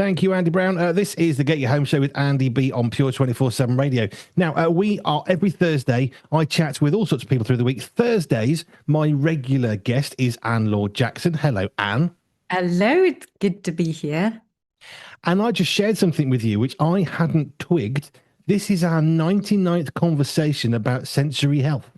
Thank you, Andy Brown. This is the Get You Home Show with Andy B on Pure 24/7 Radio. Now, we are every Thursday. I chat with all sorts of people through the week. Thursdays, my regular guest is Laure Jackson. Hello, Anne. Hello, it's good to be here. And I just shared something with you which I hadn't twigged. This is our 99th conversation about sensory health.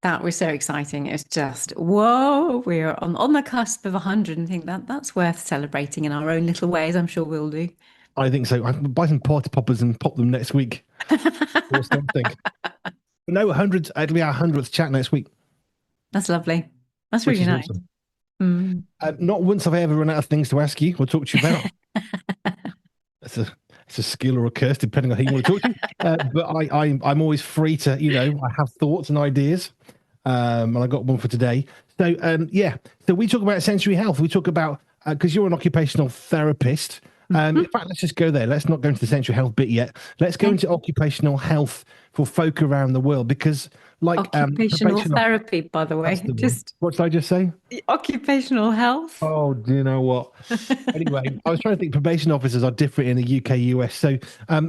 That was so exciting. It's just, whoa, we're on the cusp of 100 and think that's worth celebrating in our own little ways. I'm sure we'll do. I think so. I'll buy some party poppers and pop them next week or something. But no, 100. It'll be our 100th chat next week. That's lovely. That's Which really is nice. awesome. Mm. Not once have I ever run out of things to ask you or talk to you about. It's a skill or a curse, depending on who you want to talk to. But I'm always free to, I have thoughts and ideas. And I got one for today. So, So we talk about sensory health. We talk about, because you're an occupational therapist. In fact, let's just go there. Let's not go into the sensory health bit yet. Let's go into occupational health for folk around the world, because occupational therapy, by the way, what did I just say? Occupational health. Oh, do you know what? Anyway, I was trying to think probation officers are different in the UK, US. So,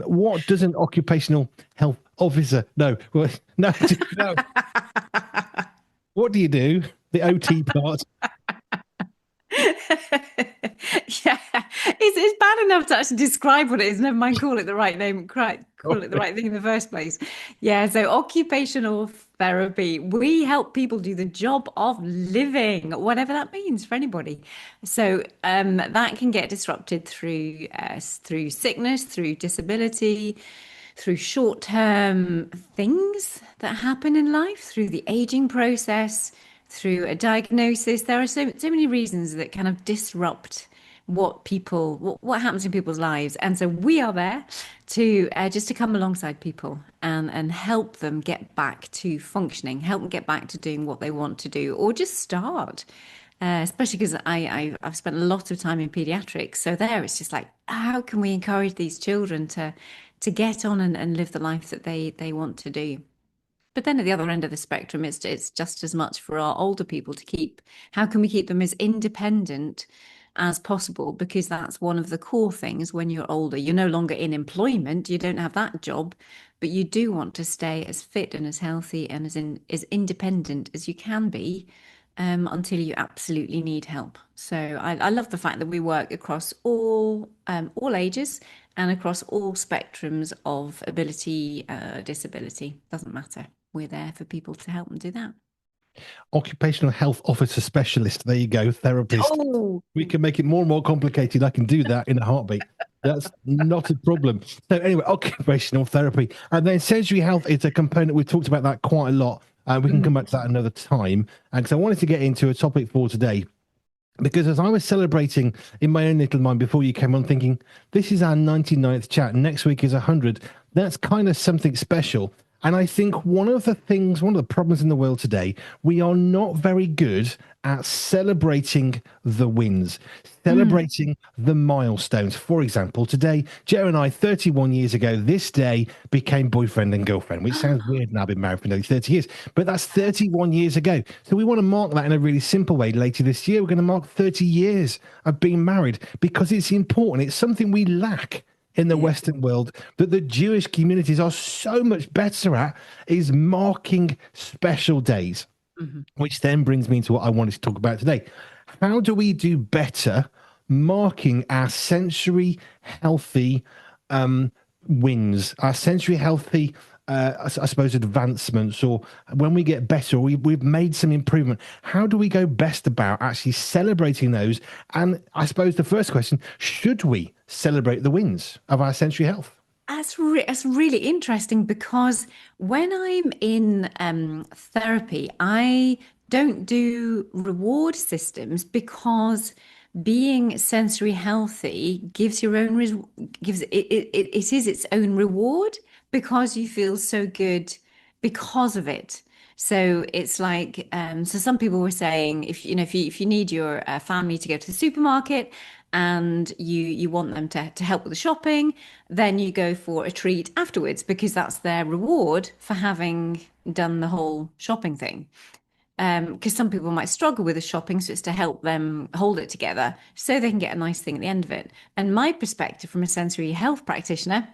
what does an occupational health officer? No. What do you do? The OT part. Yeah, it's bad enough to actually describe what it is. Never mind, call it the right name. Call it the right thing in the first place. Yeah, so occupational therapy. We help people do the job of living, whatever that means for anybody. So that can get disrupted through sickness, through disability, through short-term things that happen in life, through the aging process, through a diagnosis. There are so many reasons that kind of disrupt what happens in people's lives. And so we are there to just to come alongside people and help them get back to functioning, help them get back to doing what they want to do, or just start. Especially because I've spent a lot of time in pediatrics. So there it's just like, how can we encourage these children to get on and live the life that they want to do? But then at the other end of the spectrum, it's just as much for our older people how can we keep them as independent as possible? Because that's one of the core things when you're older. You're no longer in employment, you don't have that job, but you do want to stay as fit and as healthy and as independent as you can be until you absolutely need help. So I love the fact that we work across all ages and across all spectrums of ability, disability. Doesn't matter. We're there for people to help them do that. Occupational health officer specialist. There you go, therapist. Oh, We can make it more and more complicated. I can do that in a heartbeat. That's not a problem. So anyway, occupational therapy. And then sensory health is a component. We've talked about that quite a lot. We can come back to that another time. And so I wanted to get into a topic for today, because as I was celebrating in my own little mind before you came on, thinking, this is our 99th chat. Next week is 100. That's kind of something special. And I think one of the problems in the world today, we are not very good at celebrating the wins, celebrating the milestones. For example, today, Joe and I, 31 years ago, this day became boyfriend and girlfriend, which sounds weird, and I've been married for nearly 30 years, but that's 31 years ago. So we want to mark that in a really simple way. Later this year, we're going to mark 30 years of being married, because it's important. It's something we lack in the Western world that the Jewish communities are so much better at, is marking special days, which then brings me to what I wanted to talk about today. How do we do better marking our sensory healthy wins, our sensory healthy I suppose advancements, or when we get better, or we've made some improvement? How do we go best about actually celebrating those? And I suppose the first question, should we celebrate the wins of our sensory health? that's really interesting, because when I'm in therapy, I don't do reward systems, because being sensory healthy gives your own gives it is its own reward, because you feel so good because of it. So it's like, so some people were saying, if you need your family to go to the supermarket and you want them to help with the shopping, then you go for a treat afterwards, because that's their reward for having done the whole shopping thing. Because some people might struggle with the shopping, so it's to help them hold it together so they can get a nice thing at the end of it. And my perspective from a sensory health practitioner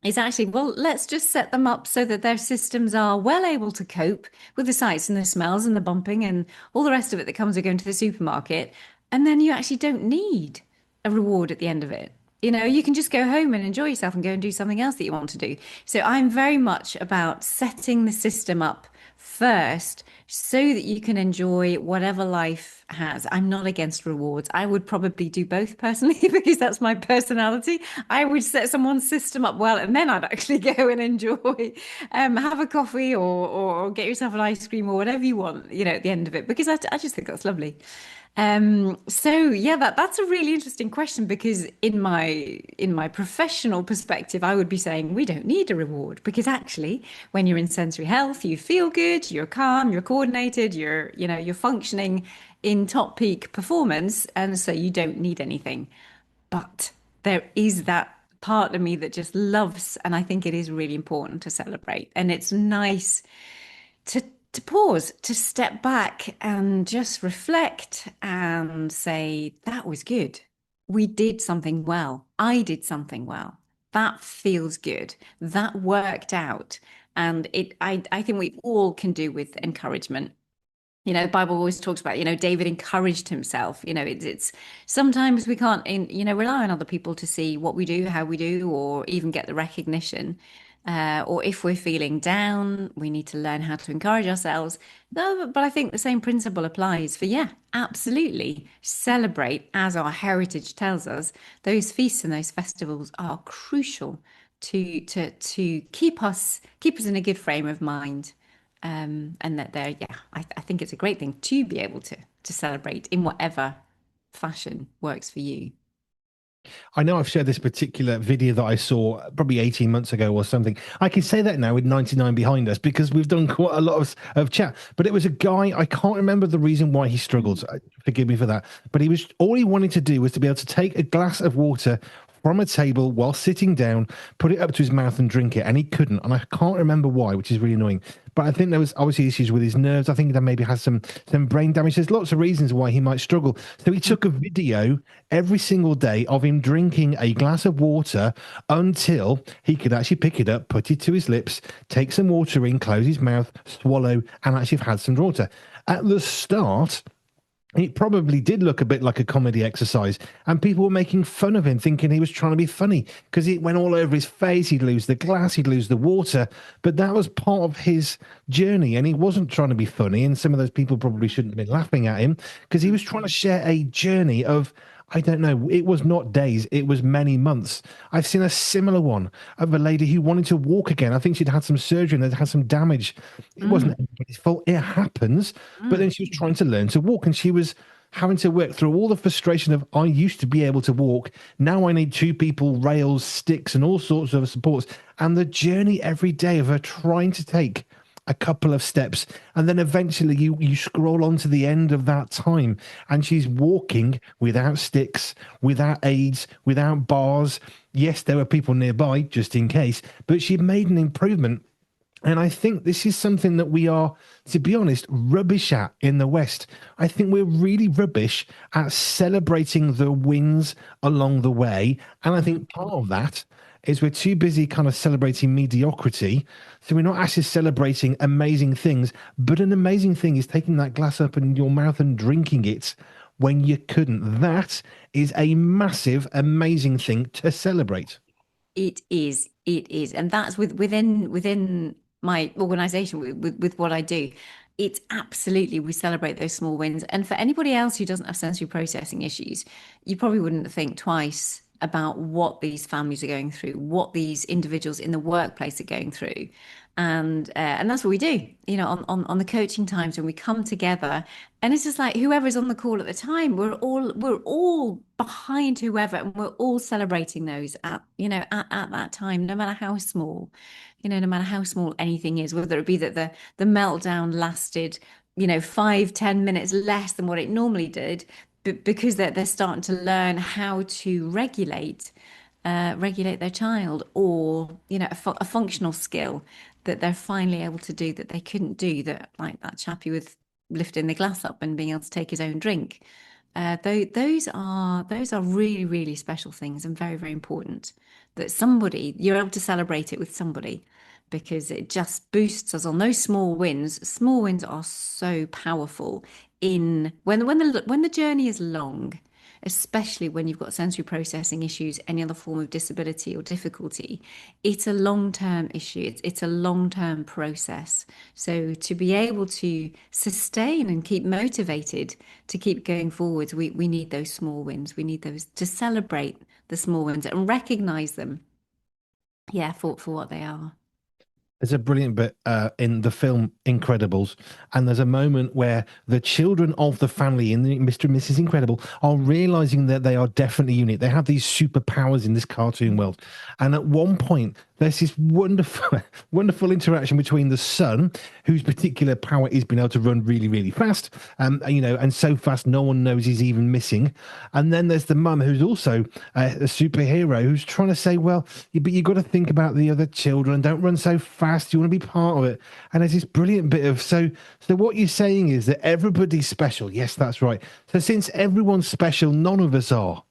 is actually, well, let's just set them up so that their systems are well able to cope with the sights and the smells and the bumping and all the rest of it that comes with going to the supermarket. And then you actually don't need a reward at the end of it. You can just go home and enjoy yourself and go and do something else that you want to do. So I'm very much about setting the system up first so that you can enjoy whatever life has. I'm not against rewards. I would probably do both personally because that's my personality. I would set someone's system up well, and then I'd actually go and enjoy, have a coffee or get yourself an ice cream or whatever you want, at the end of it, because I just think that's lovely. So yeah, that's a really interesting question because in my professional perspective, I would be saying we don't need a reward because actually, when you're in sensory health, you feel good, you're calm, you're coordinated, you're functioning in top peak performance, and so you don't need anything. But there is that part of me that just loves, and I think it is really important to celebrate, and it's nice to to pause, to step back and just reflect and say, that was good. We did something well. I did something well. That feels good. That worked out. And I think we all can do with encouragement. The Bible always talks about, David encouraged himself. It's sometimes we can't, rely on other people to see what we do, how we do, or even get the recognition. Or if we're feeling down, we need to learn how to encourage ourselves. No, but I think the same principle applies for, yeah, absolutely. Celebrate, as our heritage tells us. Those feasts and those festivals are crucial to keep us in a good frame of mind. And that yeah, I think it's a great thing to be able to celebrate in whatever fashion works for you. I know I've shared this particular video that I saw probably 18 months ago or something. I can say that now with 99 behind us because we've done quite a lot of chat. But it was a guy, I can't remember the reason why he struggled. Forgive me for that. But all he wanted to do was to be able to take a glass of water from a table while sitting down, put it up to his mouth and drink it. And he couldn't. And I can't remember why, which is really annoying. But I think there was obviously issues with his nerves. I think that maybe has some brain damage. There's lots of reasons why he might struggle. So he took a video every single day of him drinking a glass of water until he could actually pick it up, put it to his lips, take some water in, close his mouth, swallow, and actually have had some water. At the start, it probably did look a bit like a comedy exercise, and people were making fun of him, thinking he was trying to be funny because it went all over his face. He'd lose the glass, he'd lose the water, but that was part of his journey, and he wasn't trying to be funny. And some of those people probably shouldn't have been laughing at him because he was trying to share a journey of, I don't know, it was not days, it was many months. I've seen a similar one of a lady who wanted to walk again. I think she'd had some surgery and had had some damage. It wasn't anybody's fault, it happens. But then she was trying to learn to walk and she was having to work through all the frustration of, I used to be able to walk. Now I need two people, rails, sticks, and all sorts of supports. And the journey every day of her trying to take a couple of steps, and then eventually you scroll on to the end of that time and she's walking without sticks, without aids, without bars. Yes, there were people nearby just in case, but she made an improvement. And I think this is something that we are, to be honest, rubbish at in the West. I think we're really rubbish at celebrating the wins along the way. And I think part of that is we're too busy kind of celebrating mediocrity. So we're not actually celebrating amazing things. But an amazing thing is taking that glass up in your mouth and drinking it when you couldn't. That is a massive, amazing thing to celebrate. It is, it is, and that's within my organization with what I do. It's absolutely, we celebrate those small wins. And for anybody else who doesn't have sensory processing issues, you probably wouldn't think twice about what these families are going through, what these individuals in the workplace are going through. And that's what we do, on the coaching times when we come together. And it's just like whoever's on the call at the time, we're all behind whoever, and we're all celebrating those at that time, no matter how small, no matter how small anything is, whether it be that the meltdown lasted, 5-10 minutes less than what it normally did, because they're starting to learn how to regulate their child, or a functional skill that they're finally able to do that they couldn't do, that like that chappie with lifting the glass up and being able to take his own drink. Those are really, really special things and very, very important that somebody you're able to celebrate it with somebody because it just boosts us on those small wins. Small wins are so powerful in when the journey is long, especially when you've got sensory processing issues, any other form of disability or difficulty. It's a long-term issue. It's a long-term process. So to be able to sustain and keep motivated to keep going forwards, we need those small wins. We need those to celebrate the small wins and recognize them, yeah, for what they are. There's a brilliant bit in the film Incredibles, and there's a moment where the children of the family in the Mr. and Mrs. Incredible are realizing that they are definitely unique. They have these superpowers in this cartoon world. And at one point, there's this wonderful, wonderful interaction between the son, whose particular power is being able to run really, really fast, and so fast no one knows he's even missing. And then there's the mum, who's also a superhero, who's trying to say, well, but you've got to think about the other children. Don't run so fast. You want to be part of it. And there's this brilliant bit of so what you're saying is that everybody's special. Yes, that's right. So since everyone's special, none of us are.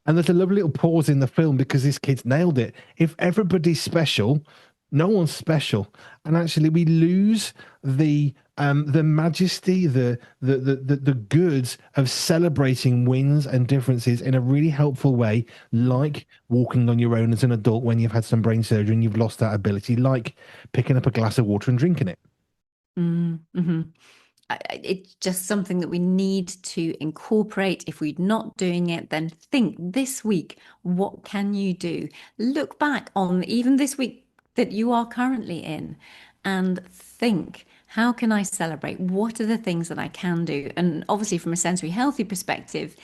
And there's a lovely little pause in the film because this kid's nailed it. If everybody's special, no one's special, and actually we lose the majesty, the goods of celebrating wins and differences in a really helpful way, like walking on your own as an adult when you've had some brain surgery and you've lost that ability, like picking up a glass of water and drinking it. Mm-hmm. It's just something that we need to incorporate. If we're not doing it, then think this week, what can you do? Look back on even this week that you are currently in and think, how can I celebrate? What are the things that I can do? And obviously, from a sensory healthy perspective,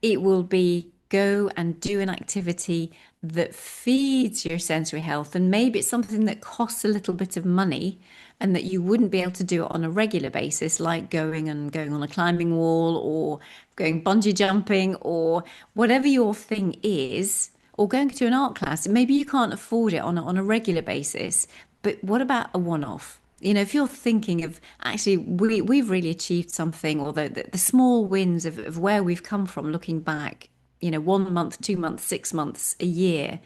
it will be go and do an activity that feeds your sensory health. And maybe it's something that costs a little bit of money and that you wouldn't be able to do it on a regular basis, like going on a climbing wall or going bungee jumping or whatever your thing is, or going to an art class. Maybe you can't afford it on a regular basis, but what about a one-off? If you're thinking of actually we've really achieved something, or the small wins of where we've come from, looking back, 1 month, 2 months, 6 months, a year,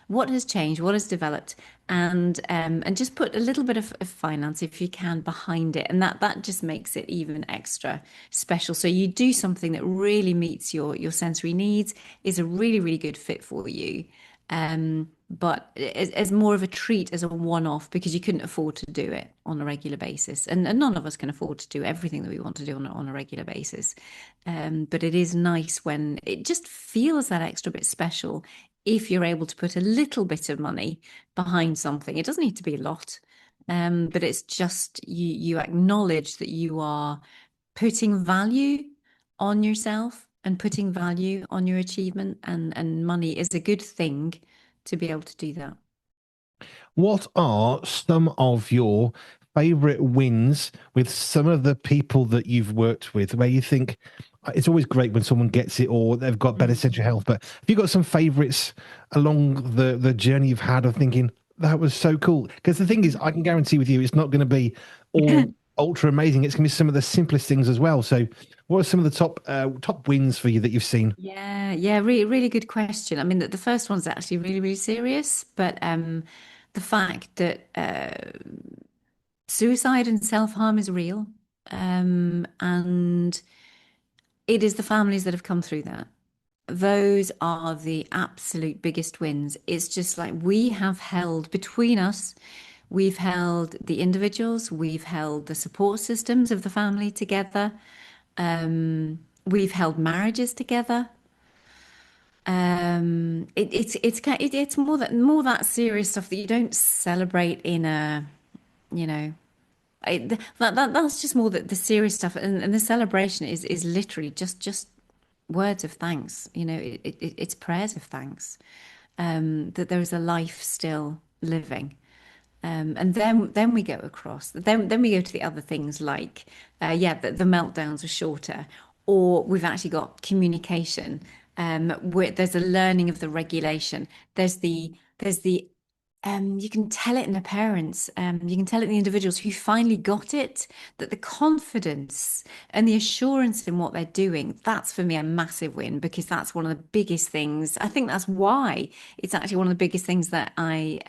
what has changed, what has developed, and just put a little bit of finance if you can behind it, and that just makes it even extra special. So you do something that really meets your sensory needs, is a really, really good fit for you. But as more of a treat, as a one-off, because you couldn't afford to do it on a regular basis. And none of us can afford to do everything that we want to do on a regular basis. But it is nice when it just feels that extra bit special if you're able to put a little bit of money behind something. It doesn't need to be a lot, but it's just you acknowledge that you are putting value on yourself and putting value on your achievement, and money is a good thing to be able to do that. What are some of your favorite wins with some of the people that you've worked with where you think it's always great when someone gets it or they've got better sensory health, but have you got some favorites along the journey you've had of thinking that was so cool? Because the thing is, I can guarantee with you, it's not going to be all ultra amazing. It's going to be some of the simplest things as well. So what are some of the top wins for you that you've seen? Yeah, really, really good question. I mean, the first one's actually really, really serious, but the fact that suicide and self-harm is real, and it is the families that have come through that. Those are the absolute biggest wins. It's just like we have held between us, we've held the individuals, we've held the support systems of the family together, we've held marriages together. It's more that serious stuff that you don't celebrate in a, you know, that's just more the serious stuff, and the celebration is literally just words of thanks. It's prayers of thanks, that there is a life still living. And then we go across. Then we go to the other things like, the meltdowns are shorter, or we've actually got communication. Where there's a learning of the regulation. There's the you can tell it in the parents, you can tell it in the individuals who finally got it, that the confidence and the assurance in what they're doing, that's for me a massive win because that's one of the biggest things. I think that's why it's actually one of the biggest things that I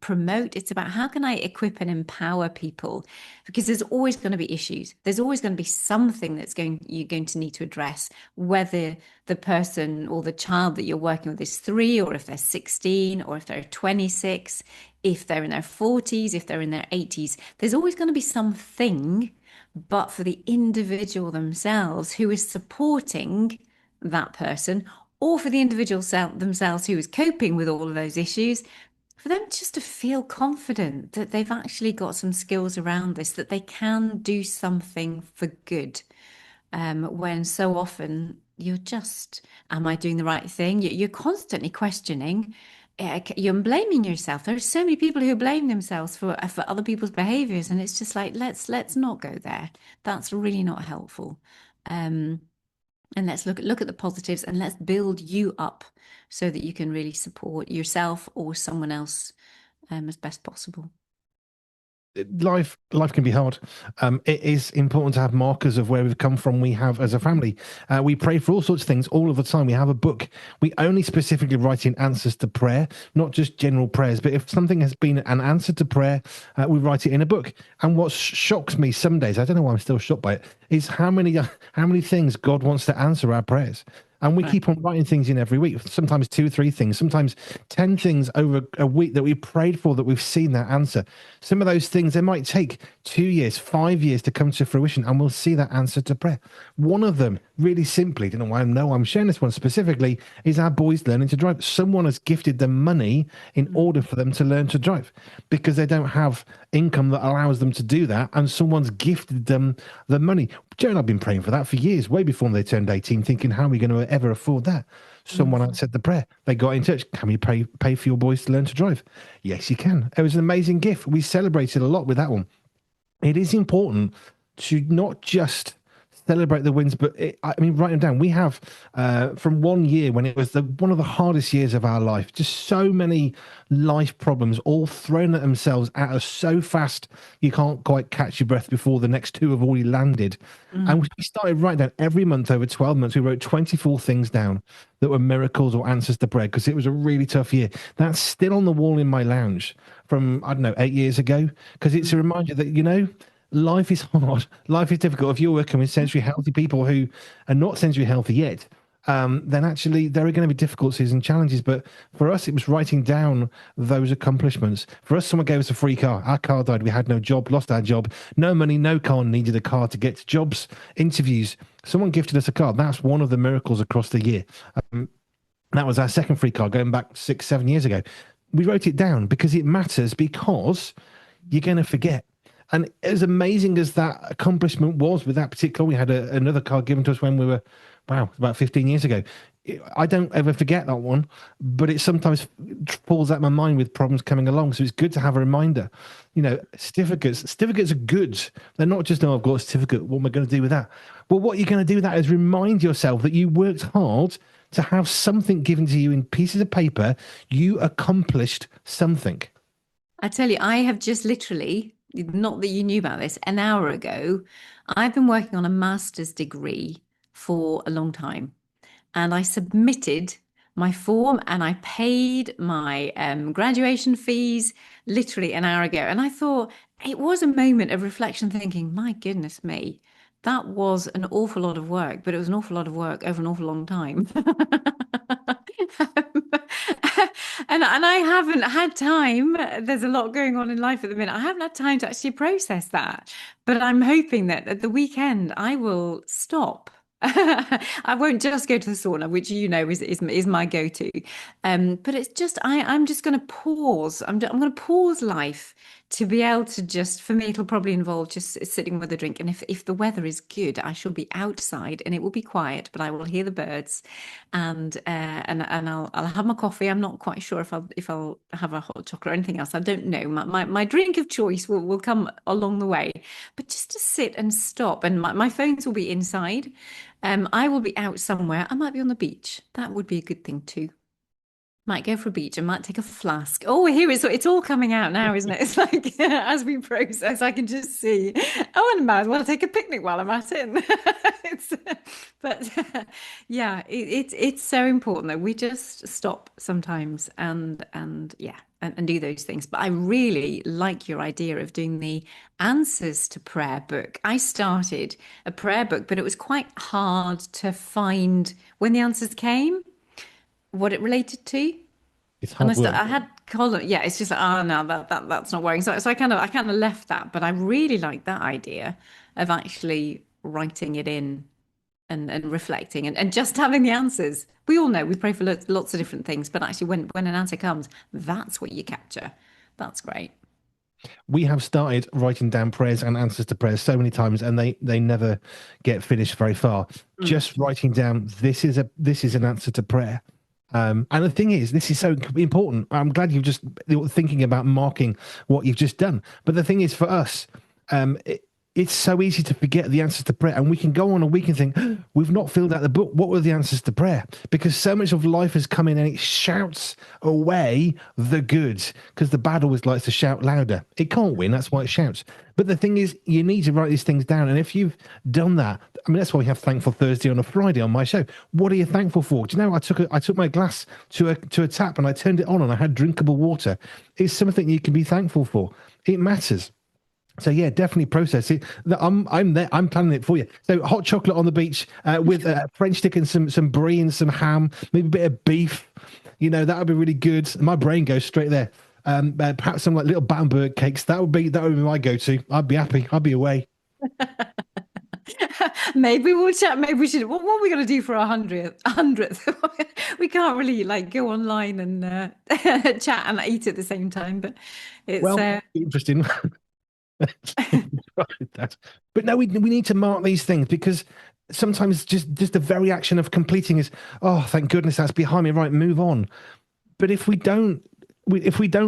promote. It's about how can I equip and empower people because there's always going to be issues. There's always going to be something you're going to need to address, whether the person or the child that you're working with is 3, or if they're 16, or if they're 26, if they're in their 40s, if they're in their 80s. There's always going to be something, but for the individual themselves who is supporting that person, or for the individual themselves who is coping with all of those issues, for them just to feel confident that they've actually got some skills around this, that they can do something for good. When so often you're just, am I doing the right thing? You're constantly questioning. You're blaming yourself. There are so many people who blame themselves for other people's behaviors, and it's just like let's not go there. That's really not helpful. Um, and let's look at the positives, and let's build you up so that you can really support yourself or someone else as best possible. Life can be hard. It is important to have markers of where we've come from. We have as a family, we pray for all sorts of things all of the time. We have a book. We only specifically write in answers to prayer, not just general prayers, but if something has been an answer to prayer, we write it in a book. And what shocks me some days, I don't know why I'm still shocked by it, is how many things God wants to answer our prayers. And we Right. keep on writing things in every week, sometimes 2, 3 things, sometimes 10 things over a week that we prayed for, that we've seen that answer. Some of those things, they might take 2 years, 5 years to come to fruition, and we'll see that answer to prayer. One of them, really simply, don't know why I'm sharing this one specifically, is our boys learning to drive. Someone has gifted them money in order for them to learn to drive because they don't have income that allows them to do that, and someone's gifted them the money. Joe and I've been praying for that for years, way before they turned 18, thinking, how are we going to ever afford that? Someone Mhm. answered the prayer. They got in touch. Can we pay for your boys to learn to drive? Yes, you can. It was an amazing gift. We celebrated a lot with that one. It is important to not just celebrate the wins, but I mean, write them down. We have from one year when it was one of the hardest years of our life, just so many life problems all thrown at themselves at us so fast you can't quite catch your breath before the next two have already landed. And Mm. we started writing down every month over 12 months. We wrote 24 things down that were miracles or answers to prayer because it was a really tough year. That's still on the wall in my lounge from, I don't know, 8 years ago, because it's a reminder that, life is hard. Life is difficult. If you're working with sensory healthy people who are not sensory healthy yet, then actually there are going to be difficulties and challenges. But for us, it was writing down those accomplishments. For us, someone gave us a free car. Our car died. We had no job, lost our job, no money, no car, needed a car to get to jobs, interviews. Someone gifted us a car. That's one of the miracles across the year. That was our second free car going back 6, 7 years ago. We wrote it down because it matters, because you're going to forget. And as amazing as that accomplishment was with that particular, we had another car given to us when we were, wow, about 15 years ago. I don't ever forget that one, but it sometimes falls out my mind with problems coming along. So it's good to have a reminder. Certificates are good. They're not just, oh, I've got a certificate. What am I going to do with that? Well, what you're going to do with that is remind yourself that you worked hard to have something given to you in pieces of paper. You accomplished something. I tell you, I have just literally, not that you knew about this, an hour ago, I've been working on a master's degree for a long time. And I submitted my form and I paid my graduation fees literally an hour ago. And I thought it was a moment of reflection, thinking, my goodness me, that was an awful lot of work, but it was an awful lot of work over an awful long time. And I haven't had time. There's a lot going on in life at the minute. I haven't had time to actually process that. But I'm hoping that at the weekend I will stop. I won't just go to the sauna, which is my go-to. But it's just I'm just going to pause. I'm going to pause life to be able to just, for me, it'll probably involve just sitting with a drink. And if the weather is good, I shall be outside and it will be quiet, but I will hear the birds, and I'll have my coffee. I'm not quite sure if I'll have a hot chocolate or anything else. I don't know. My drink of choice will come along the way, but just to sit and stop. And my phones will be inside. I will be out somewhere. I might be on the beach. That would be a good thing too. Might go for a beach. I might take a flask. Oh, here it's all coming out now, isn't it? It's like as we process, I can just see. Oh, and I might as well take a picnic while I'm at it. It's, but yeah, it's so important that we just stop sometimes and yeah, and do those things. But I really like your idea of doing the answers to prayer book. I started a prayer book, but it was quite hard to find when the answers came what it related to. It's And hard work. I had column, yeah, it's just like, oh no, that's not working. So I kind of left that, but I really like that idea of actually writing it in and reflecting and just having the answers. We all know we pray for lots of different things, but actually when an answer comes, that's what you capture. That's great. We have started writing down prayers and answers to prayers so many times, and they never get finished very far. Mm. Just writing down this is an answer to prayer. And the thing is, this is so important. I'm glad you're thinking about marking what you've just done. But the thing is, for us, it's so easy to forget the answers to prayer, and we can go on a week and think we've not filled out the book. What were the answers to prayer? Because so much of life has come in and it shouts away the good, because the bad always likes to shout louder. It can't win. That's why it shouts. But the thing is, you need to write these things down. And if you've done that, I mean, that's why we have Thankful Thursday on a Friday on my show. What are you thankful for? Do you know, I took my glass to a tap and I turned it on and I had drinkable water. It's something you can be thankful for. It matters. So yeah, definitely process it. I'm there. I'm planning it for you. So hot chocolate on the beach with French stick and some brie and some ham, maybe a bit of beef. You know, that would be really good. My brain goes straight there. Perhaps some like little Battenberg cakes. That would be my go-to. I'd be happy. I'd be away. Maybe we'll chat. Maybe we should. What are we going to do for our hundredth? We can't really like go online and chat and eat at the same time. But it's Well, interesting. That. But no, we need to mark these things because sometimes just the very action of completing is, oh, thank goodness that's behind me. Right, move on. But if we don't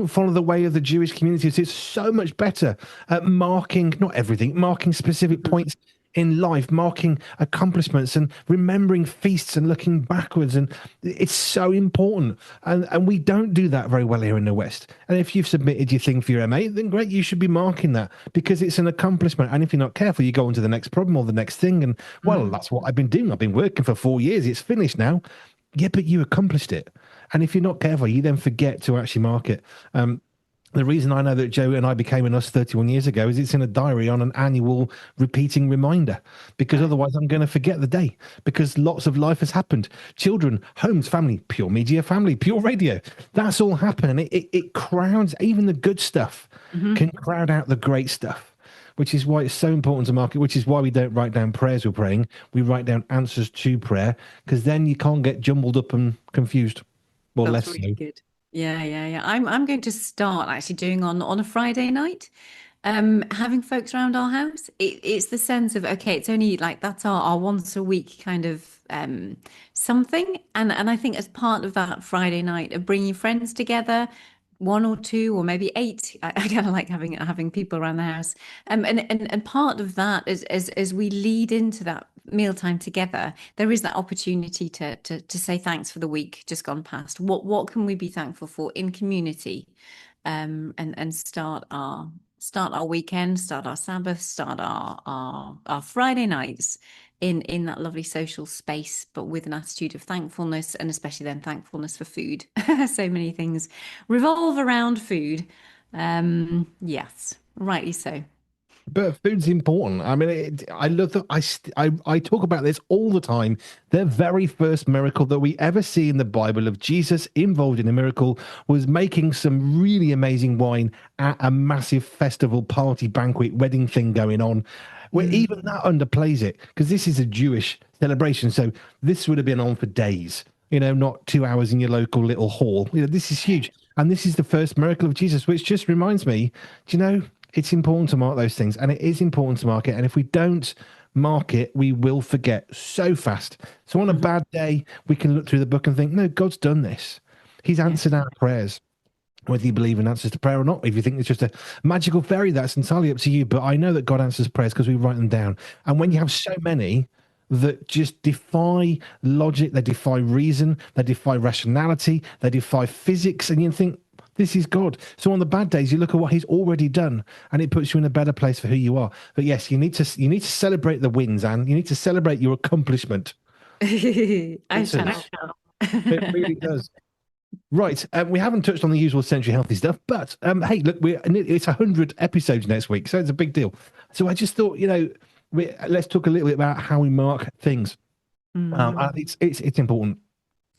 follow the way of the Jewish communities, it's so much better at marking, not everything, marking specific points in life, marking accomplishments and remembering feasts and looking backwards. And it's so important. And we don't do that very well here in the West. And if you've submitted your thing for your MA, then great, you should be marking that because it's an accomplishment. And if you're not careful, you go on to the next problem or the next thing. And well, that's what I've been doing. I've been working for 4 years. It's finished now. Yeah, but you accomplished it. And if you're not careful, you then forget to actually mark it. The reason I know that Joe and I became an us 31 years ago is it's in a diary on an annual repeating reminder, because otherwise I'm going to forget the day because lots of life has happened. Children, homes, family, pure media, family, pure radio. That's all happened. And it crowds, even the good stuff can crowd out the great stuff, which is why it's so important to mark it, which is why we don't write down prayers we're praying. We write down answers to prayer because then you can't get jumbled up and confused. Or That's less really so. good. Yeah. I'm going to start actually doing on a Friday night, having folks around our house. It's the sense of okay, it's only like that's our once a week kind of something, and I think as part of that Friday night of bringing friends together, one or two or maybe eight. I kind of like having people around the house, and part of that is as we lead into that mealtime together, there is that opportunity to say thanks for the week just gone past. What can we be thankful for in community, and start our weekend, start our Sabbath, start our Friday nights in that lovely social space, but with an attitude of thankfulness, and especially then thankfulness for food. So many things revolve around food. Yes, rightly so. But food's important. I mean, I love that. I talk about this all the time. The very first miracle that we ever see in the Bible of Jesus involved in a miracle was making some really amazing wine at a massive festival, party, banquet, wedding thing going on. Where even that underplays it because this is a Jewish celebration. So this would have been on for days. You know, not 2 hours in your local little hall. You know, this is huge. And this is the first miracle of Jesus, which just reminds me, do you know, it's important to mark those things, and it is important to mark it. And if we don't mark it, we will forget so fast. So on a bad day, we can look through the book and think, no, God's done this. He's answered our prayers. Whether you believe in answers to prayer or not, if you think it's just a magical fairy, that's entirely up to you. But I know that God answers prayers because we write them down. And when you have so many, that just defy logic, they defy reason, they defy rationality, they defy physics, and you think, this is God. So on the bad days, you look at what He's already done, and it puts you in a better place for who you are. But yes, you need to celebrate the wins, and you need to celebrate your accomplishment. I shall. It really does. Right, we haven't touched on the usual Century Healthy stuff, but hey, look, it's 100 episodes next week, so it's a big deal. So I just thought, let's talk a little bit about how we mark things. It's important,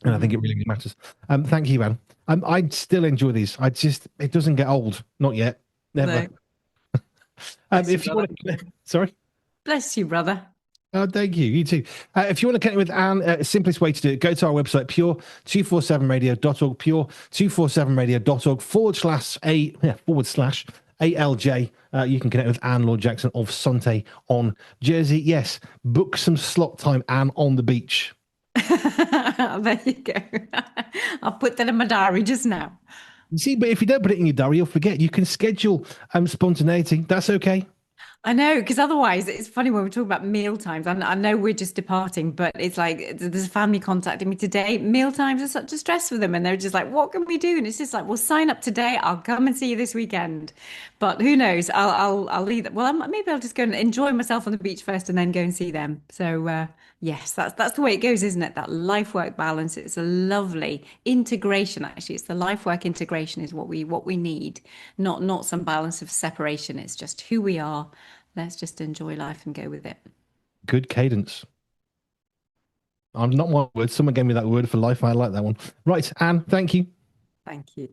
and I think it really matters. Thank you, Anne. I still enjoy these. It doesn't get old, not yet, never. No. If you want to, sorry. Bless you, brother. Oh, thank you. You too. If you want to connect with Anne, simplest way to do it, go to our website, pure247radio.org, pure247radio.org /A/ALJ. You can connect with Anne, Laure Jackson of Sante on Jersey. Yes, book some slot time, Anne, on the beach. There you go. I'll put that in my diary just now. You see, but if you don't put it in your diary, you'll forget. You can schedule spontaneity. That's okay. I know, because otherwise it's funny when we talk about meal times. I know we're just departing, but it's like there's a family contacting me today. Meal times are such a stress for them, and they're just like, "What can we do?" And it's just like, "Well, sign up today. I'll come and see you this weekend." But who knows? I'll leave. Well, maybe I'll just go and enjoy myself on the beach first, and then go and see them. So yes, that's the way it goes, isn't it? That life work balance. It's a lovely integration. Actually, it's the life work integration is what we need, not some balance of separation. It's just who we are. Let's just enjoy life and go with it. Good cadence. I'm not my word. Someone gave me that word for life. I like that one. Right, Anne, thank you. Thank you.